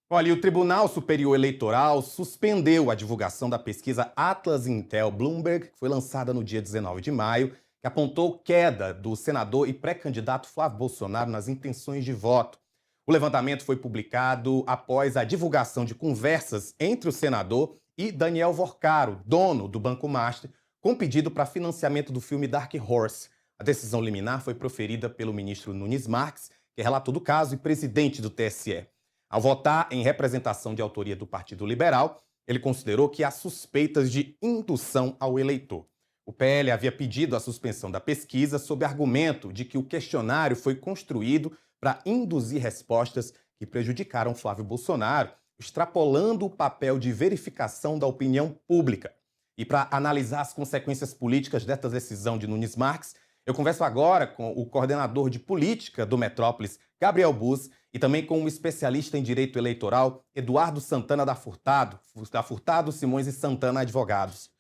Olha, e o Tribunal Superior Eleitoral suspendeu a divulgação da pesquisa Atlas Intel Bloomberg, que foi lançada no dia 19 de maio, que apontou queda do senador e pré-candidato Flávio Bolsonaro nas intenções de voto. O levantamento foi publicado após a divulgação de conversas entre o senador e Daniel Vorcaro, dono do Banco Master, com pedido para financiamento do filme Dark Horse. A decisão liminar foi proferida pelo ministro Nunes Marques, que é relator do caso e presidente do TSE. Ao votar em representação de autoria do Partido Liberal, ele considerou que há suspeitas de indução ao eleitor. O PL havia pedido a suspensão da pesquisa sob argumento de que o questionário foi construído para induzir respostas que prejudicaram Flávio Bolsonaro, extrapolando o papel de verificação da opinião pública. E para analisar as consequências políticas desta decisão de Nunes Marques, eu converso agora com o coordenador de política do Metrópolis, Gabriel Bus, e também com um especialista em direito eleitoral, Eduardo Santana da Furtado Simões e Santana Advogados.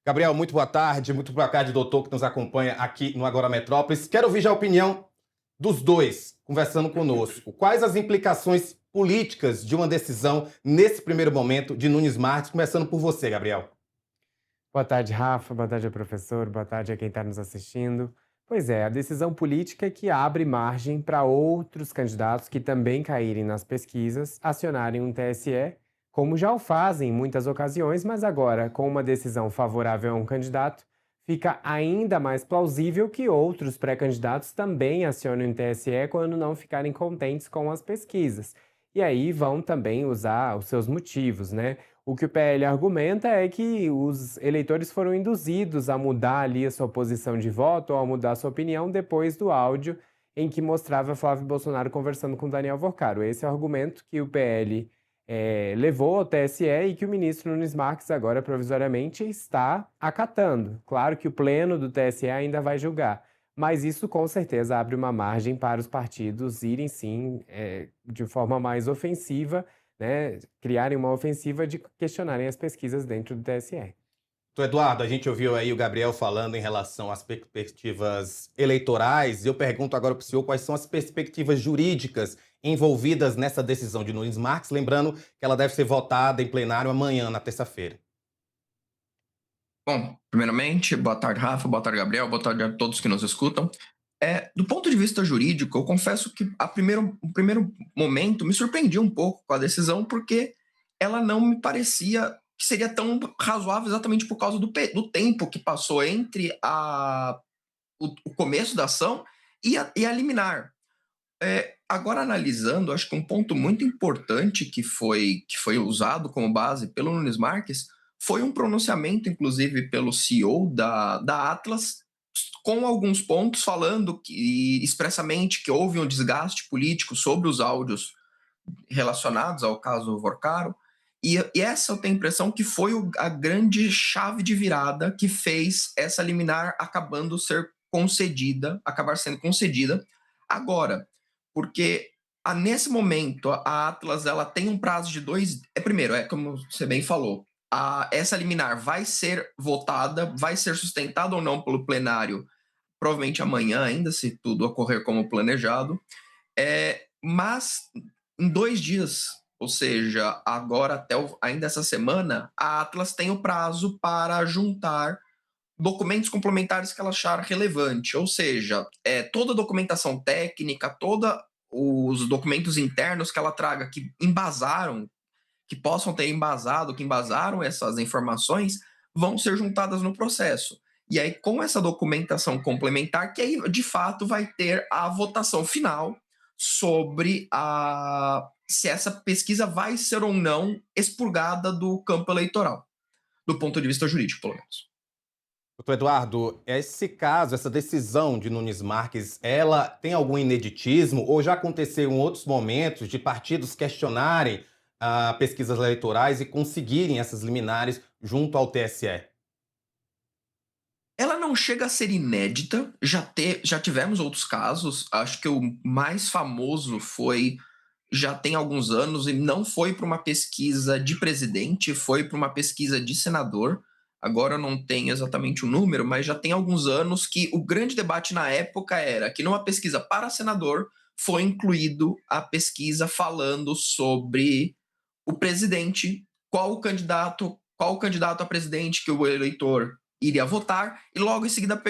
Gabriel, muito boa tarde, doutor, que nos acompanha aqui no Agora Metrópolis. Quero ouvir já a opinião dos dois, conversando conosco. Quais as implicações políticas de uma decisão nesse primeiro momento de Nunes Marques? Começando por você, Gabriel. Boa tarde, Rafa. Boa tarde, professor. Boa tarde a quem está nos assistindo. Pois é, a decisão política é que abre margem para outros candidatos que também caírem nas pesquisas acionarem um TSE, como já o fazem em muitas ocasiões, mas agora, com uma decisão favorável a um candidato, fica ainda mais plausível que outros pré-candidatos também acionem o TSE quando não ficarem contentes com as pesquisas. E aí vão também usar os seus motivos, né? O que o PL argumenta é que os eleitores foram induzidos a mudar ali a sua posição de voto ou a mudar a sua opinião depois do áudio em que mostrava Flávio Bolsonaro conversando com Daniel Vorcaro. Esse é o argumento que o PL levou ao TSE e que o ministro Nunes Marques agora provisoriamente está acatando. Claro que o pleno do TSE ainda vai julgar, mas isso com certeza abre uma margem para os partidos irem sim de forma mais ofensiva, né, criarem uma ofensiva de questionarem as pesquisas dentro do TSE. Então, Eduardo, a gente ouviu aí o Gabriel falando em relação às perspectivas eleitorais, e eu pergunto agora para o senhor quais são as perspectivas jurídicas envolvidas nessa decisão de Nunes Marques, lembrando que ela deve ser votada em plenário amanhã, na terça-feira. Bom, primeiramente, boa tarde, Rafa, boa tarde, Gabriel, boa tarde a todos que nos escutam. Do ponto de vista jurídico, eu confesso que o primeiro momento me surpreendi um pouco com a decisão, porque ela não me parecia que seria tão razoável exatamente por causa do tempo que passou entre o começo da ação e a liminar. Agora, analisando, acho que um ponto muito importante que foi usado como base pelo Nunes Marques foi um pronunciamento, inclusive, pelo CEO da Atlas, com alguns pontos falando expressamente que houve um desgaste político sobre os áudios relacionados ao caso Vorcaro, e essa eu tenho a impressão que foi a grande chave de virada que fez essa liminar acabar sendo concedida agora, porque nesse momento a Atlas ela tem um prazo de primeiro, como você bem falou, essa liminar vai ser votada, vai ser sustentada ou não pelo plenário, provavelmente amanhã ainda, se tudo ocorrer como planejado, mas em 2 dias, ou seja, agora até ainda essa semana, a Atlas tem o prazo para juntar documentos complementares que ela achar relevante, ou seja, toda a documentação técnica, todos os documentos internos que ela traga que possam ter embasado, que embasaram essas informações, vão ser juntadas no processo. E aí, com essa documentação complementar, que aí, de fato, vai ter a votação final sobre se essa pesquisa vai ser ou não expurgada do campo eleitoral, do ponto de vista jurídico, pelo menos. Doutor Eduardo, esse caso, essa decisão de Nunes Marques, ela tem algum ineditismo ou já aconteceu em outros momentos de partidos questionarem pesquisas eleitorais e conseguirem essas liminares junto ao TSE? Ela não chega a ser inédita, já tivemos outros casos, acho que o mais famoso já tem alguns anos, e não foi para uma pesquisa de presidente, foi para uma pesquisa de senador. Agora eu não tenho exatamente o número, mas já tem alguns anos que o grande debate na época era que numa pesquisa para senador foi incluído a pesquisa falando sobre o presidente, qual o candidato a presidente que o eleitor iria votar, e logo em seguida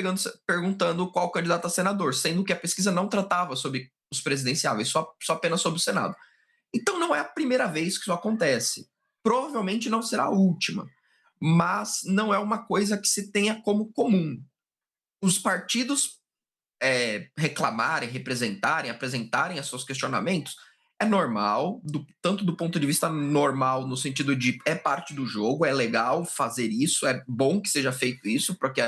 perguntando qual o candidato a senador, sendo que a pesquisa não tratava sobre os presidenciáveis, só apenas sobre o Senado. Então não é a primeira vez que isso acontece. Provavelmente não será a última, mas não é uma coisa que se tenha como comum. Os partidos reclamarem, representarem, apresentarem os seus questionamentos é normal, tanto do ponto de vista normal, no sentido de é parte do jogo, é legal fazer isso, é bom que seja feito isso, porque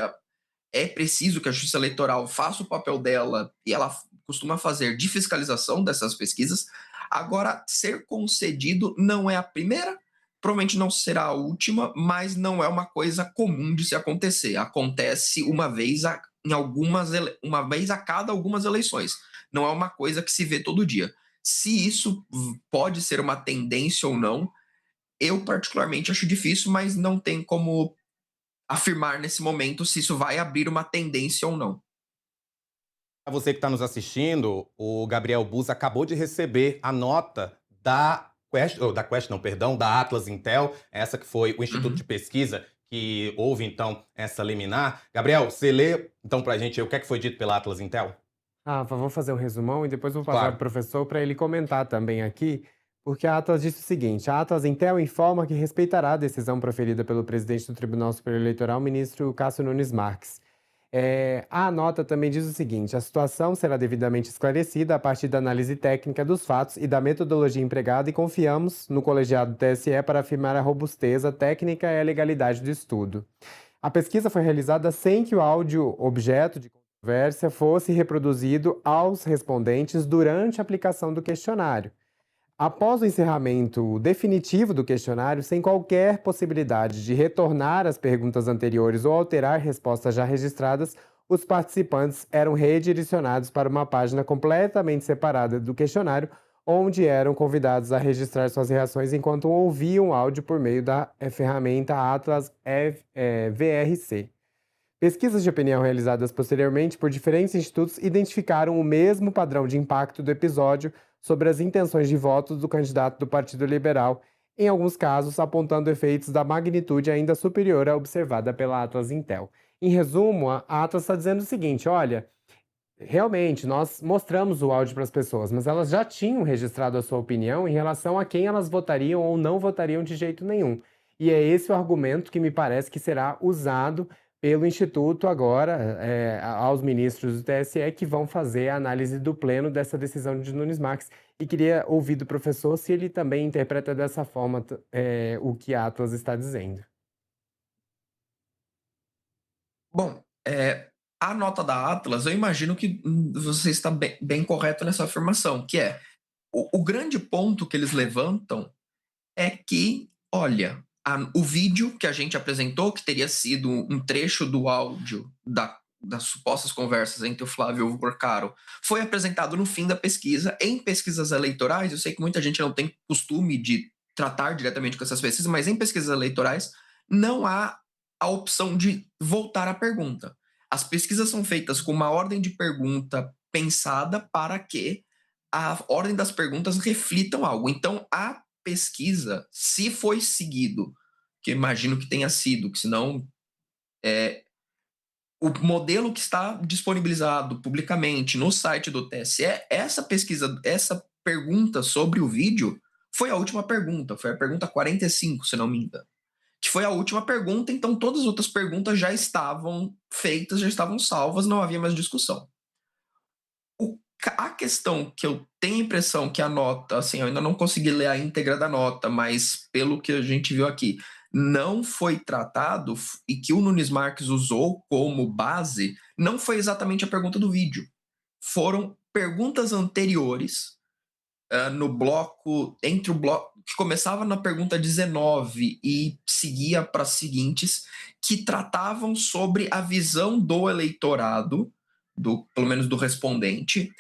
é preciso que a Justiça Eleitoral faça o papel dela, e ela costuma fazer de fiscalização dessas pesquisas. Agora, ser concedido não é a primeira, provavelmente não será a última, mas não é uma coisa comum de se acontecer. Acontece uma vez a cada algumas eleições. Não é uma coisa que se vê todo dia. Se isso pode ser uma tendência ou não, eu particularmente acho difícil, mas não tem como afirmar nesse momento se isso vai abrir uma tendência ou não. Para você que está nos assistindo, o Gabriel Bus acabou de receber a nota da Atlas Intel, essa que foi o instituto de pesquisa que houve, então, essa liminar. Gabriel, você lê, então, para a gente o que é que foi dito pela Atlas Intel? Rafa, vou fazer um resumão e depois vou passar Claro. para o professor para ele comentar também aqui, porque a Atlas disse o seguinte: a Atlas Intel informa que respeitará a decisão proferida pelo presidente do Tribunal Superior Eleitoral, ministro Cássio Nunes Marques. A nota também diz o seguinte: a situação será devidamente esclarecida a partir da análise técnica dos fatos e da metodologia empregada e confiamos no colegiado do TSE para afirmar a robustez, técnica e a legalidade do estudo. A pesquisa foi realizada sem que o áudio objeto de controvérsia fosse reproduzido aos respondentes durante a aplicação do questionário. Após o encerramento definitivo do questionário, sem qualquer possibilidade de retornar às perguntas anteriores ou alterar respostas já registradas, os participantes eram redirecionados para uma página completamente separada do questionário, onde eram convidados a registrar suas reações enquanto ouviam o áudio por meio da ferramenta Atlas VRC. Pesquisas de opinião realizadas posteriormente por diferentes institutos identificaram o mesmo padrão de impacto do episódio sobre as intenções de votos do candidato do Partido Liberal, em alguns casos apontando efeitos da magnitude ainda superior à observada pela Atlas Intel. Em resumo, a Atlas está dizendo o seguinte: olha, realmente nós mostramos o áudio para as pessoas, mas elas já tinham registrado a sua opinião em relação a quem elas votariam ou não votariam de jeito nenhum. E é esse o argumento que me parece que será usado pelo Instituto agora, aos ministros do TSE, que vão fazer a análise do pleno dessa decisão de Nunes Marques. E queria ouvir do professor se ele também interpreta dessa forma o que a Atlas está dizendo. Bom, a nota da Atlas, eu imagino que você está bem correto nessa afirmação, que é o grande ponto que eles levantam é que, olha, o vídeo que a gente apresentou, que teria sido um trecho do áudio das supostas conversas entre o Flávio e o Porcaro, foi apresentado no fim da pesquisa. Em pesquisas eleitorais, eu sei que muita gente não tem costume de tratar diretamente com essas pesquisas, mas em pesquisas eleitorais não há a opção de voltar à pergunta. As pesquisas são feitas com uma ordem de pergunta pensada para que a ordem das perguntas reflitam algo. Então, a pesquisa, se foi seguido, que eu imagino que tenha sido, que senão o modelo que está disponibilizado publicamente no site do TSE, essa pergunta sobre o vídeo foi a última pergunta, foi a pergunta 45, se não me engano. Que foi a última pergunta, então todas as outras perguntas já estavam feitas, já estavam salvas, não havia mais discussão. A questão que eu tenho a impressão que a nota, assim, eu ainda não consegui ler a íntegra da nota, mas pelo que a gente viu aqui, não foi tratado e que o Nunes Marques usou como base, não foi exatamente a pergunta do vídeo. Foram perguntas anteriores no bloco, entre o bloco, que começava na pergunta 19 e seguia para as seguintes, que tratavam sobre a visão do eleitorado, pelo menos do respondente,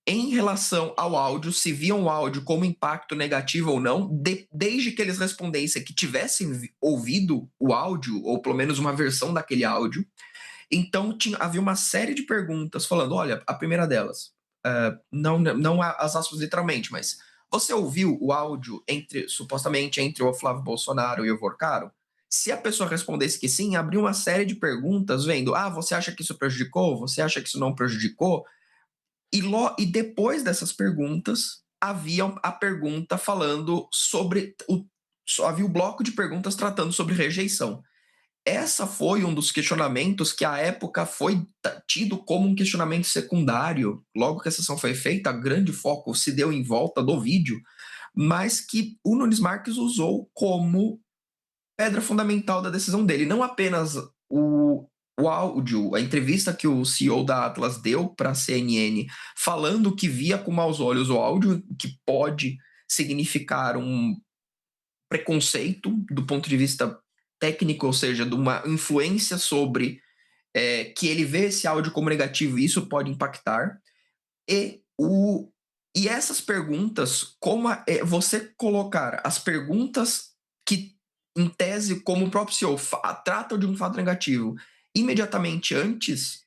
em relação ao áudio, se viam o áudio como impacto negativo ou não, desde que eles respondessem que tivessem ouvido o áudio, ou pelo menos uma versão daquele áudio. Então havia uma série de perguntas falando, olha, a primeira delas, não as aspas literalmente, mas você ouviu o áudio supostamente entre o Flávio Bolsonaro e o Vorcaro? Se a pessoa respondesse que sim, abriu uma série de perguntas vendo, você acha que isso prejudicou? Você acha que isso não prejudicou? E depois dessas perguntas, havia a pergunta falando sobre havia o bloco de perguntas tratando sobre rejeição. Essa foi um dos questionamentos que à época foi tido como um questionamento secundário. Logo que a sessão foi feita, grande foco se deu em volta do vídeo, mas que o Nunes Marques usou como pedra fundamental da decisão dele. Não apenas o áudio, a entrevista que o CEO da Atlas deu para a CNN, falando que via com maus olhos o áudio, que pode significar um preconceito do ponto de vista técnico, ou seja, de uma influência sobre que ele vê esse áudio como negativo e isso pode impactar. E essas perguntas, você colocar as perguntas que, em tese, como o próprio CEO tratam de um fato negativo, imediatamente antes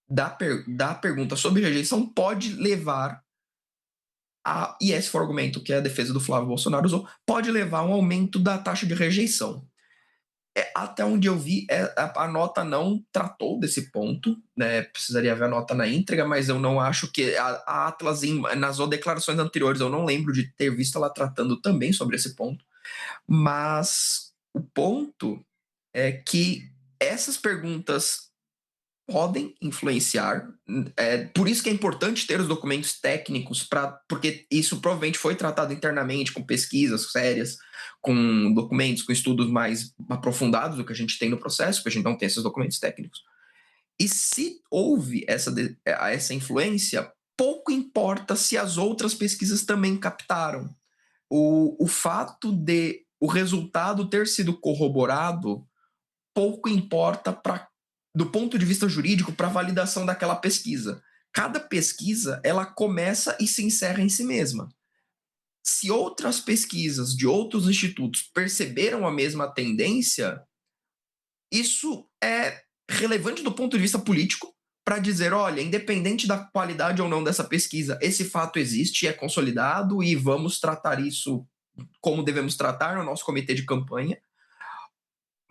da pergunta sobre rejeição, pode levar e esse foi o argumento que a defesa do Flávio Bolsonaro usou, pode levar a um aumento da taxa de rejeição. Até onde eu vi, a nota não tratou desse ponto, né? Precisaria ver a nota na íntegra, mas eu não acho que a Atlas, nas declarações anteriores, eu não lembro de ter visto ela tratando também sobre esse ponto. Mas o ponto é que essas perguntas podem influenciar. Por isso que é importante ter os documentos técnicos, porque isso provavelmente foi tratado internamente, com pesquisas sérias, com documentos, com estudos mais aprofundados do que a gente tem no processo, porque a gente não tem esses documentos técnicos. E se houve essa influência, pouco importa se as outras pesquisas também captaram. O fato de o resultado ter sido corroborado, pouco importa do ponto de vista jurídico para a validação daquela pesquisa. Cada pesquisa, ela começa e se encerra em si mesma. Se outras pesquisas de outros institutos perceberam a mesma tendência, isso é relevante do ponto de vista político para dizer, olha, independente da qualidade ou não dessa pesquisa, esse fato existe, é consolidado e vamos tratar isso como devemos tratar no nosso comitê de campanha.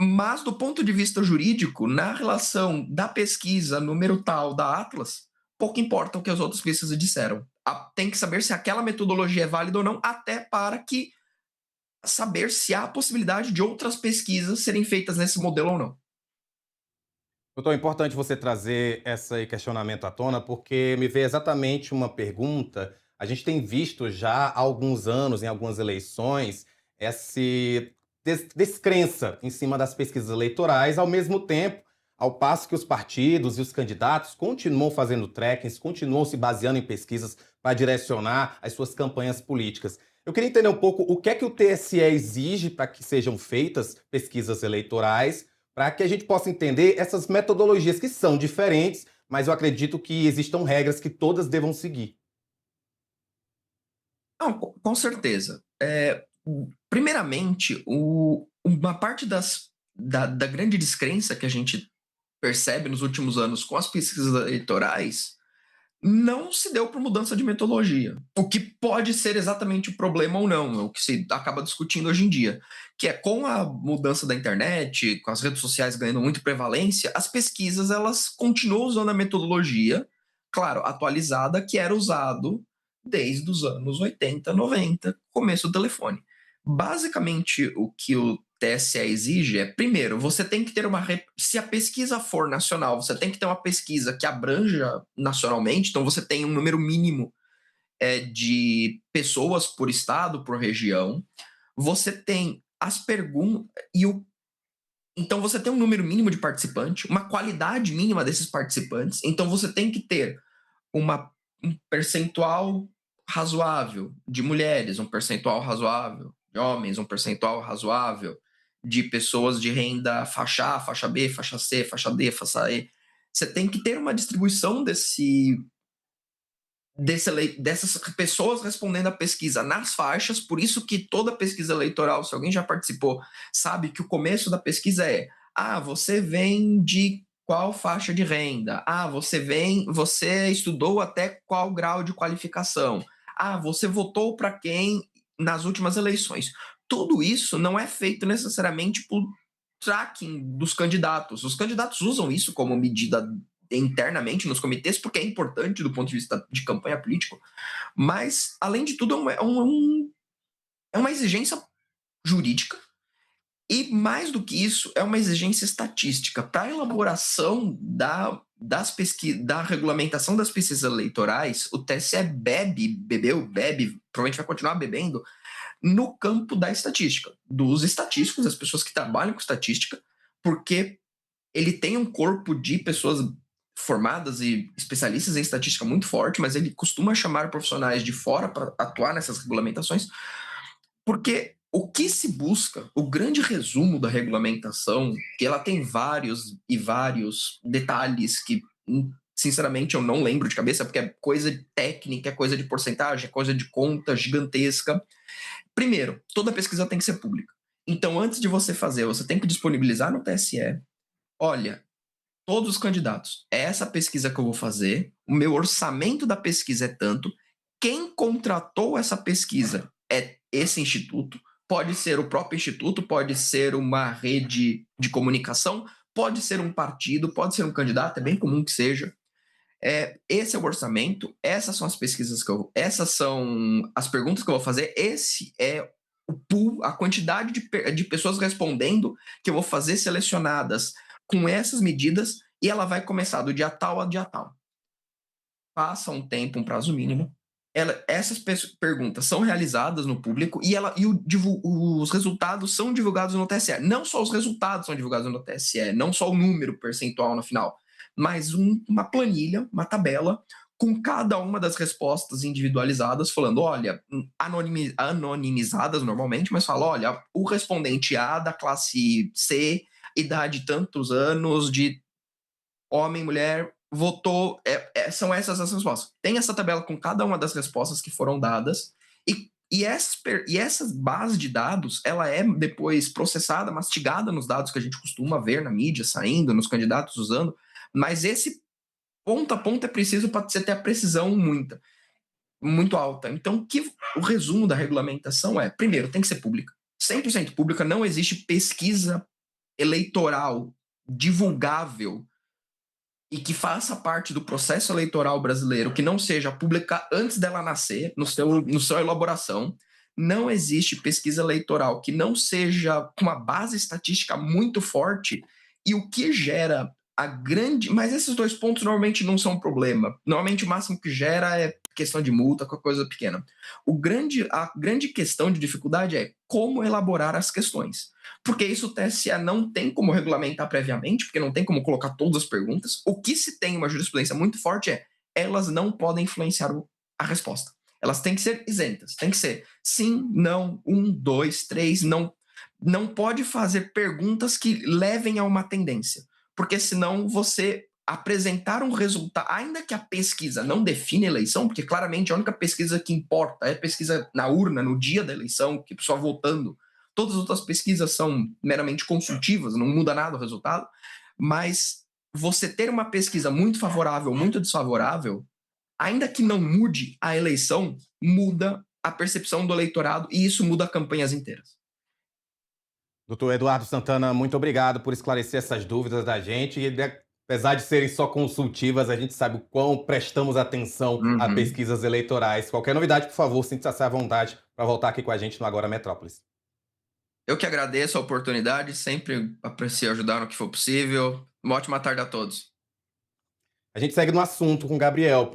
Mas, do ponto de vista jurídico, na relação da pesquisa número tal da Atlas, pouco importa o que as outras pesquisas disseram. Tem que saber se aquela metodologia é válida ou não, até para saber se há a possibilidade de outras pesquisas serem feitas nesse modelo ou não. Doutor, é importante você trazer esse questionamento à tona, porque me veio exatamente uma pergunta. A gente tem visto já há alguns anos, em algumas eleições, essa descrença em cima das pesquisas eleitorais, ao mesmo tempo, ao passo que os partidos e os candidatos continuam fazendo trackings, continuam se baseando em pesquisas para direcionar as suas campanhas políticas. Eu queria entender um pouco o que é que o TSE exige para que sejam feitas pesquisas eleitorais, para que a gente possa entender essas metodologias que são diferentes, mas eu acredito que existam regras que todas devam seguir. Não, com certeza. Primeiramente, uma parte da grande descrença que a gente percebe nos últimos anos com as pesquisas eleitorais não se deu por mudança de metodologia. O que pode ser exatamente o problema ou não, é o que se acaba discutindo hoje em dia, que é com a mudança da internet, com as redes sociais ganhando muito prevalência, as pesquisas elas continuam usando a metodologia, claro, atualizada, que era usado desde os anos 80, 90, começo do telefone. Basicamente, o que o TSE exige é, primeiro, você tem que ter se a pesquisa for nacional, você tem que ter uma pesquisa que abranja nacionalmente, então você tem um número mínimo de pessoas por estado, por região, você tem as perguntas, então você tem um número mínimo de participantes, uma qualidade mínima desses participantes, então você tem que ter um percentual razoável de mulheres, um percentual razoável de homens, um percentual razoável de pessoas de renda faixa A, faixa B, faixa C, faixa D, faixa E. Você tem que ter uma distribuição dessas pessoas respondendo à pesquisa nas faixas, por isso que toda pesquisa eleitoral, se alguém já participou, sabe que o começo da pesquisa você vem de qual faixa de renda? Ah, você estudou até qual grau de qualificação? Ah, você votou para quem nas últimas eleições? Tudo isso não é feito necessariamente por tracking dos candidatos. Os candidatos usam isso como medida internamente nos comitês, porque é importante do ponto de vista de campanha político, mas, além de tudo, é uma exigência jurídica e, mais do que isso, é uma exigência estatística. Para a elaboração da regulamentação das pesquisas eleitorais, o TSE bebe, provavelmente vai continuar bebendo, no campo da estatística, dos estatísticos, das pessoas que trabalham com estatística, porque ele tem um corpo de pessoas formadas e especialistas em estatística muito forte, mas ele costuma chamar profissionais de fora para atuar nessas regulamentações, porque o que se busca, o grande resumo da regulamentação, que ela tem vários e vários detalhes que, sinceramente, eu não lembro de cabeça, porque é coisa técnica, é coisa de porcentagem, é coisa de conta gigantesca. Primeiro, toda pesquisa tem que ser pública. Então, antes de você fazer, você tem que disponibilizar no TSE, olha, todos os candidatos, é essa pesquisa que eu vou fazer, o meu orçamento da pesquisa é tanto, quem contratou essa pesquisa é esse instituto, pode ser o próprio instituto, pode ser uma rede de comunicação, pode ser um partido, pode ser um candidato, é bem comum que seja. Esse é o orçamento, essas são as pesquisas essas são as perguntas que eu vou fazer, esse é o pool, a quantidade de pessoas respondendo que eu vou fazer selecionadas com essas medidas, e ela vai começar do dia tal a dia tal. Passa um tempo, um prazo mínimo, essas perguntas são realizadas no público e os resultados são divulgados no TSE. Não só os resultados são divulgados no TSE, não só o número percentual no final, mas uma planilha, uma tabela, com cada uma das respostas individualizadas, falando, olha, anonimizadas normalmente, mas fala, olha, o respondente A da classe C, idade tantos anos, de homem, mulher, votou, são essas as respostas. Tem essa tabela com cada uma das respostas que foram dadas, e essa base de dados, ela é depois processada, mastigada nos dados que a gente costuma ver na mídia, saindo, nos candidatos usando, mas esse ponto a ponto é preciso para você ter a precisão muito alta. Então, o resumo da regulamentação é, primeiro, tem que ser pública, 100% pública, não existe pesquisa eleitoral divulgável e que faça parte do processo eleitoral brasileiro, que não seja pública antes dela nascer, no seu elaboração. Não existe pesquisa eleitoral que não seja com uma base estatística muito forte, e o que gera mas esses dois pontos normalmente não são um problema. Normalmente o máximo que gera é questão de multa, qualquer coisa pequena. A grande questão de dificuldade é como elaborar as questões. Porque isso o TSE não tem como regulamentar previamente, porque não tem como colocar todas as perguntas. O que se tem uma jurisprudência muito forte é elas não podem influenciar a resposta. Elas têm que ser isentas. Tem que ser sim, não, 1, 2, 3, não. Não pode fazer perguntas que levem a uma tendência. Porque senão você apresentar um resultado, ainda que a pesquisa não define a eleição, porque claramente a única pesquisa que importa é a pesquisa na urna, no dia da eleição, que a pessoa votando. Todas as outras pesquisas são meramente consultivas, não muda nada o resultado, mas você ter uma pesquisa muito favorável, muito desfavorável, ainda que não mude a eleição, muda a percepção do eleitorado e isso muda campanhas inteiras. Doutor Eduardo Santana, muito obrigado por esclarecer essas dúvidas da gente. E, apesar de serem só consultivas, a gente sabe o quão prestamos atenção a pesquisas eleitorais. Qualquer novidade, por favor, sinta-se à vontade para voltar aqui com a gente no Agora Metrópolis. Eu que agradeço a oportunidade, sempre aprecio ajudar no que for possível. Uma ótima tarde a todos. A gente segue no assunto com o Gabriel.